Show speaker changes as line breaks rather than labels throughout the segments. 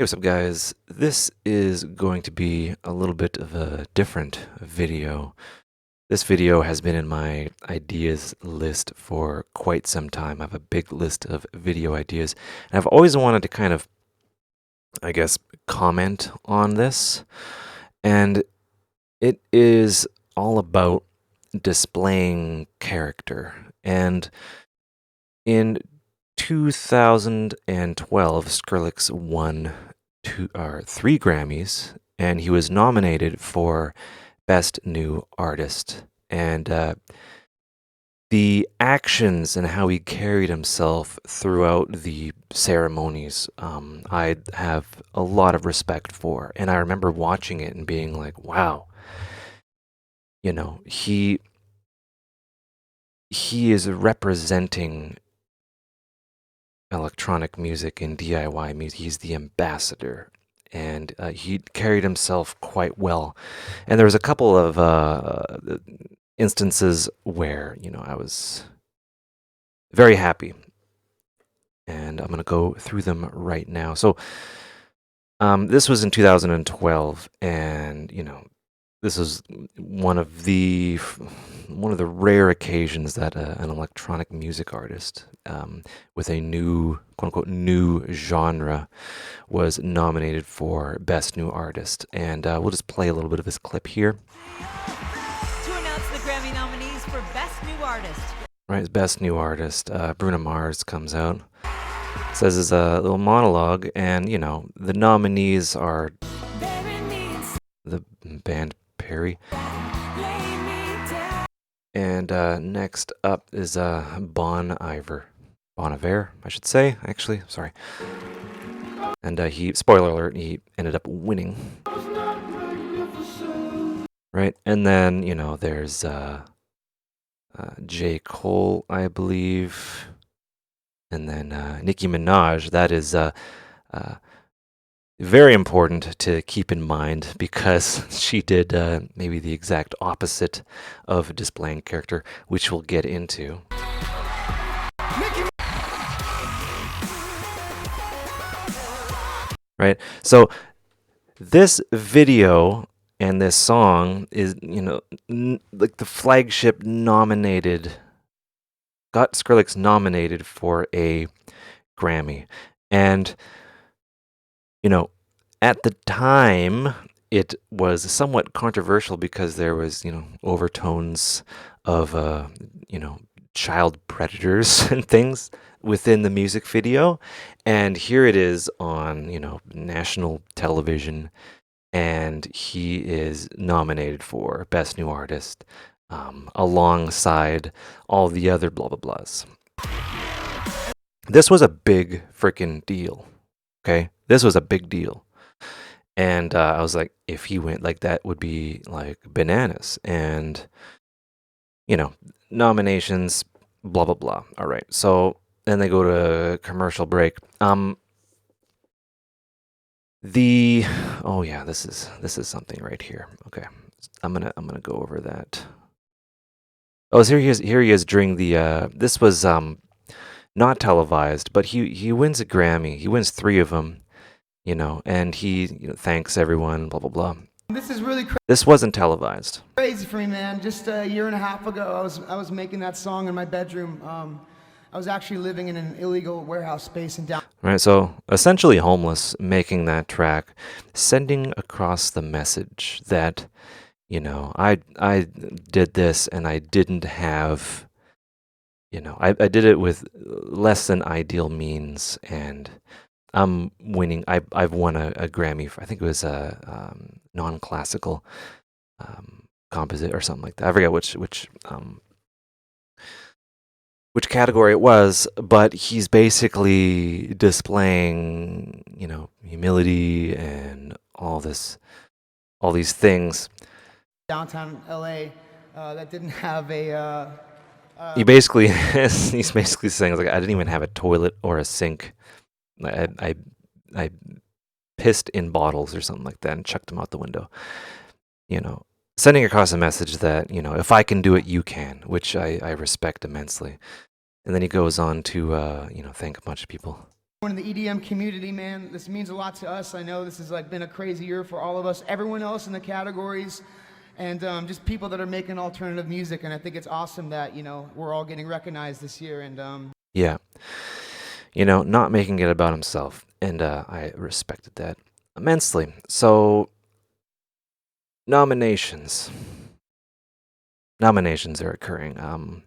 Hey, what's up, guys? This is going to be a little bit of a different video. This video has been in my ideas list for quite some time. I have a big list of video ideas, and I've always wanted to kind of, I guess, comment on this. And it is all about displaying character. And in 2012, Skrillex won three Grammys, and he was nominated for Best New Artist. And the actions and how he carried himself throughout the ceremonies, I have a lot of respect for. And I remember watching it and being like, wow, he is representing electronic music and DIY music. He's the ambassador, and he carried himself quite well. And there was a couple of instances where I was very happy, and I'm gonna go through them right now. So this was in 2012, and this is one of the rare occasions that an electronic music artist with a new, quote unquote, new genre was nominated for Best New Artist. And we'll just play a little bit of this clip here.
To announce the Grammy nominees for Best New Artist.
Right, Best New Artist. Bruno Mars comes out, says his little monologue, and the nominees are the band Perry. And next up is Bon Iver, I should say, actually, sorry. And spoiler alert, he ended up winning. Right, and then, there's J. Cole, I believe. And then Nicki Minaj, that is very important to keep in mind because she did maybe the exact opposite of displaying character, which we'll get into. Right? So this video and this song is, like the flagship nominated, got Skrillex nominated for a Grammy. And at the time, it was somewhat controversial because there was, overtones of, child predators and things within the music video. And here it is on, national television, and he is nominated for Best New Artist alongside all the other blah, blah, blahs. This was a big freaking deal. Okay, this was a big deal. And I was like, if he went, like, that would be like bananas. And nominations, blah blah blah. All right, so then they go to commercial break. Oh yeah, this is something right here. Okay, I'm gonna go over that. Oh, so here he is during the this was not televised, but he wins a Grammy. He wins 3 of them. And he thanks everyone, blah, blah, blah.
This is really
This wasn't televised.
crazy for me, man. Just a year and a half ago, I was making that song in my bedroom. I was actually living in an illegal warehouse space in downtown.
Right, so essentially homeless, making that track, sending across the message that, I did this and I didn't have, I did it with less than ideal means, and I'm winning. I've won a Grammy for, I think it was a non-classical composite or something like that. I forget which category it was, but he's basically displaying, humility and all these things.
Downtown LA that didn't have a.
He's basically saying, like, I didn't even have a toilet or a sink. I pissed in bottles or something like that and chucked them out the window. Sending across a message that, if I can do it, you can, which I respect immensely. And then he goes on to, thank a bunch of people.
in the EDM community, man. This means a lot to us. I know this has like been a crazy year for all of us, everyone else in the categories, and just people that are making alternative music. And I think it's awesome that, you know, we're all getting recognized this year. And
Yeah. You know, not making it about himself. And I respected that immensely. So, nominations. Nominations are occurring.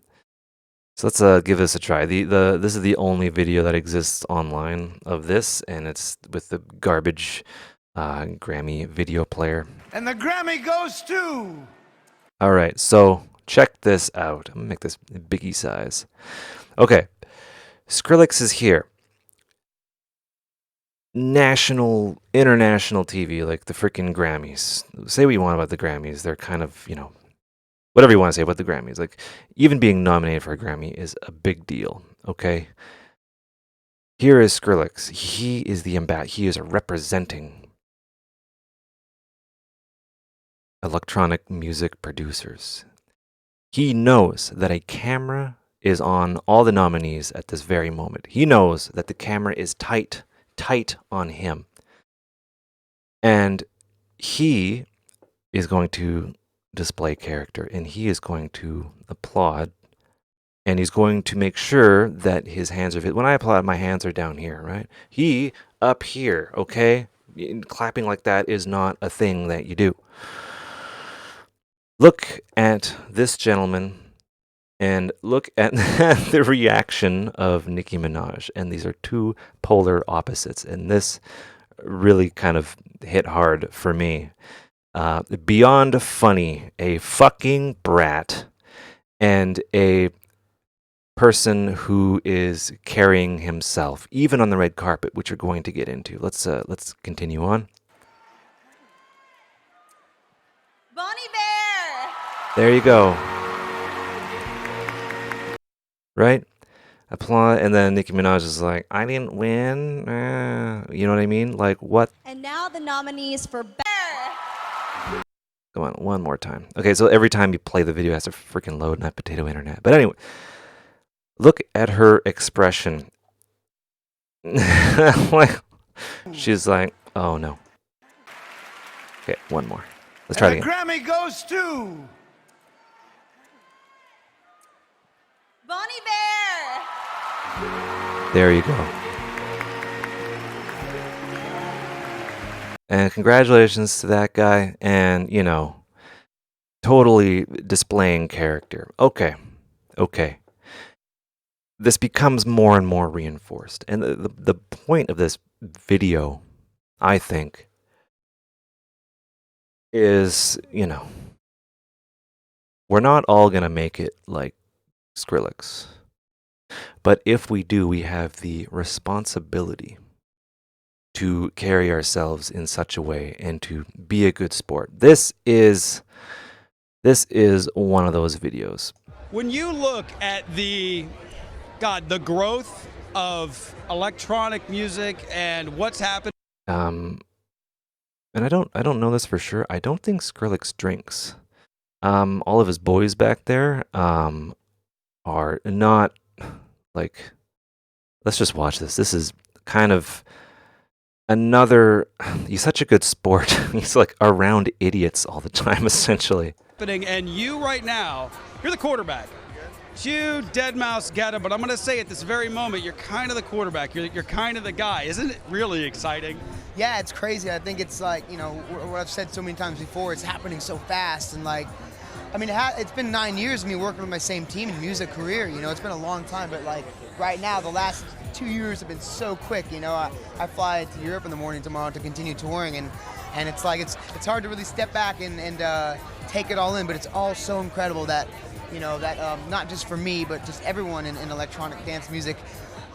So let's give this a try. This is the only video that exists online of this, and it's with the garbage Grammy video player.
And the Grammy goes to...
All right, so check this out. I'm gonna make this biggie size. Okay, Skrillex is here. National, international TV, like the freaking Grammys. Say what you want about the Grammys. They're kind of, you know, whatever you want to say about the Grammys. Like, even being nominated for a Grammy is a big deal, okay? Here is Skrillex. He is he is representing electronic music producers. He knows that a camera is on all the nominees at this very moment. He knows that the camera is tight on him. And he is going to display character, and he is going to applaud, and he's going to make sure that his hands are when I applaud, my hands are down here, right? He up here, okay? Clapping like that is not a thing that you do. Look at this gentleman and look at the reaction of Nicki Minaj, and these are two polar opposites, and this really kind of hit hard for me. Beyond funny, a fucking brat, and a person who is carrying himself, even on the red carpet, which you're going to get into. Let's continue on.
Bonnie Bear!
There you go. Right? Applaud, and then Nicki Minaj is like, I didn't win. You know what I mean? Like, what?
And now the nominees for
Come on, one more time. Okay, so every time you play the video, it has to freaking load, not potato internet. But anyway, look at her expression. Like, she's like, oh no. Okay, one more. Let's try it
And the
again.
Grammy goes to...
Bonnie Bear!
There you go. And congratulations to that guy, and, you know, totally displaying character. Okay. This becomes more and more reinforced. And the point of this video, I think, is, you know, we're not all going to make it like Skrillex. But if we do, we have the responsibility to carry ourselves in such a way and to be a good sport. This is one of those videos.
When you look at the growth of electronic music and what's happened.
And I don't know this for sure. I don't think Skrillex drinks. All of his boys back there are not like. Let's just watch this. This is kind of another. He's such a good sport. He's like around idiots all the time, essentially.
And you right now, you're the quarterback. You dead mouse get him, but I'm going to say at this very moment, you're kind of the quarterback. You're kind of the guy. Isn't it really exciting?
yeah, it's crazy. I think it's like, you know, what I've said so many times before, it's happening so fast. And like, I mean, it's been 9 years of me working with my same team in music career. You know, it's been a long time, but like right now, the last 2 years have been so quick. You know, I fly to Europe in the morning tomorrow to continue touring, and it's like it's hard to really step back and take it all in. But it's all so incredible that, you know, that not just for me, but just everyone in electronic dance music.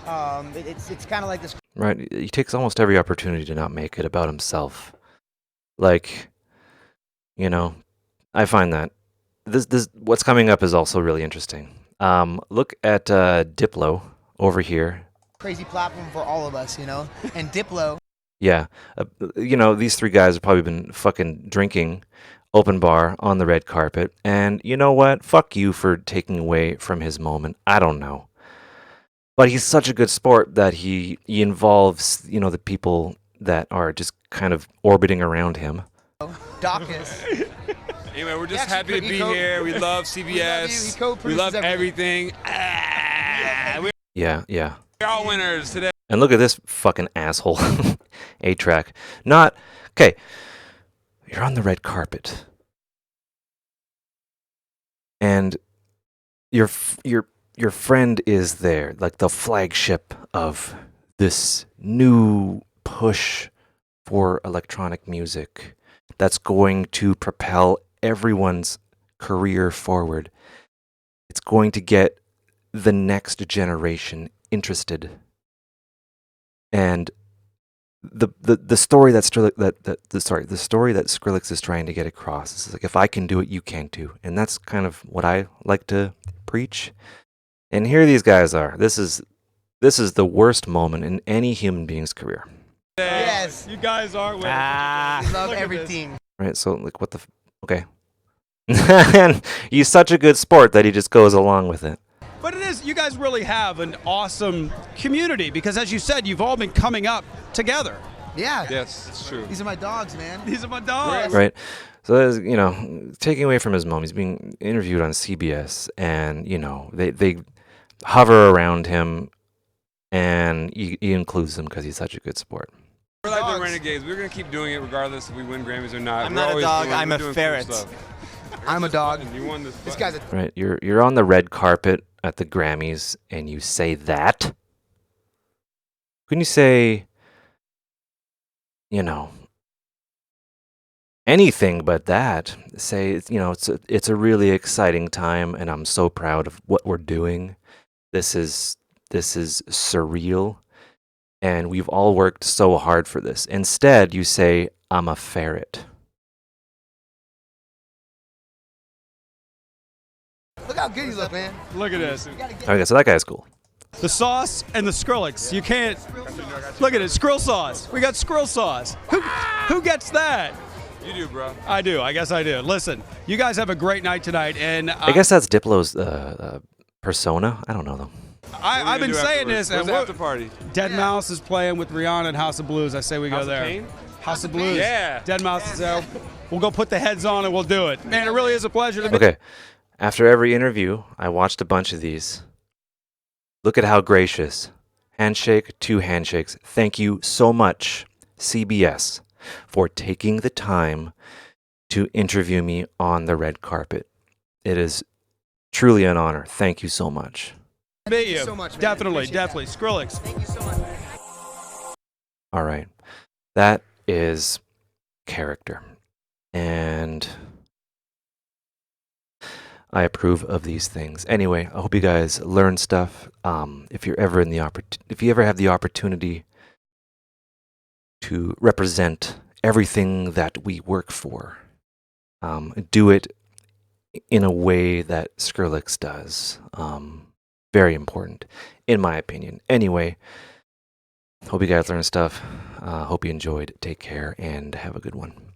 It's kind of like this.
Right. He takes almost every opportunity to not make it about himself. Like, you know, I find that this what's coming up is also really interesting. Look at Diplo over here.
Crazy platform for all of us, you know, and Diplo.
Yeah, you know, these three guys have probably been fucking drinking open bar on the red carpet, and you know what? Fuck you for taking away from his moment. I don't know. But he's such a good sport that he involves, the people that are just kind of orbiting around him.
Dawkins.
Anyway, we're just
actually
happy to be
co-
here. We love
We
CBS.
co-produces
We love
everything.
everything.
Yeah, yeah.
We're all winners today.
And look at this fucking asshole. A-Track. Not okay. You're on the red carpet. And your friend is there, like the flagship of this new push for electronic music that's going to propel everyone's career forward. It's going to get the next generation interested. And the story that the story that Skrillex is trying to get across is like, if I can do it, you can too. And that's kind of what I like to preach. And here these guys are. This is the worst moment in any human being's career.
Yes.
You guys are winners.
We love
Look at
every
this.
team.
Right? So like, what the okay. And he's such a good sport that he just goes along with it.
But it is, you guys really have an awesome community because, as you said, you've all been coming up together.
Yeah.
Yes, it's true.
These are my dogs, man.
These are my dogs.
Right? So there's, taking away from his mom, he's being interviewed on CBS, and they hover around him, and he includes them because he's such a good sport.
We're like the
Dogs.
Renegades. We're gonna keep doing it regardless if we win Grammys or not.
I'm
We're
not a
always
dog,
doing-
I'm
we're
a
doing cool
ferret.
stuff.
I'm a dog.
And you won this.
This guy's a
Right? You're on the red carpet at the Grammys, and you say that. Couldn't you say, anything but that? Say, it's a really exciting time, and I'm so proud of what we're doing. This is surreal, and we've all worked so hard for this. Instead, you say, I'm a ferret.
Look how good you look, man.
Look at this.
Okay, so that guy's cool.
The sauce and the Skrillex. You can't. Look at it. Skrill sauce. We got Skrill sauce. Who gets that?
You do, bro.
I do. I guess I do. Listen, you guys have a great night tonight, and
I guess that's Diplo's persona. I don't know, though.
I've been saying this.
Where's
And
the after party?
Dead Mouse is playing with Rihanna at House of Blues. I say we go
House of
there.
Pain?
House of Blues.
Yeah.
Dead Mouse is there. We'll go put the heads on and we'll do it. Man, it really is a pleasure to be.
Okay. After every interview, I watched a bunch of these. Look at how gracious. Handshake, 2 handshakes. Thank you so much, CBS, for taking the time to interview me on the red carpet. It is truly an honor. Thank you so much.
Meet you.
so much, man.
Definitely,
Appreciate
definitely. Skrillex.
Thank you so much.
All right. That is character. And I approve of these things. Anyway, I hope you guys learn stuff. If you ever have the opportunity to represent everything that we work for, do it in a way that Skrillex does. Very important, in my opinion. Anyway, hope you guys learned stuff. Hope you enjoyed. Take care and have a good one.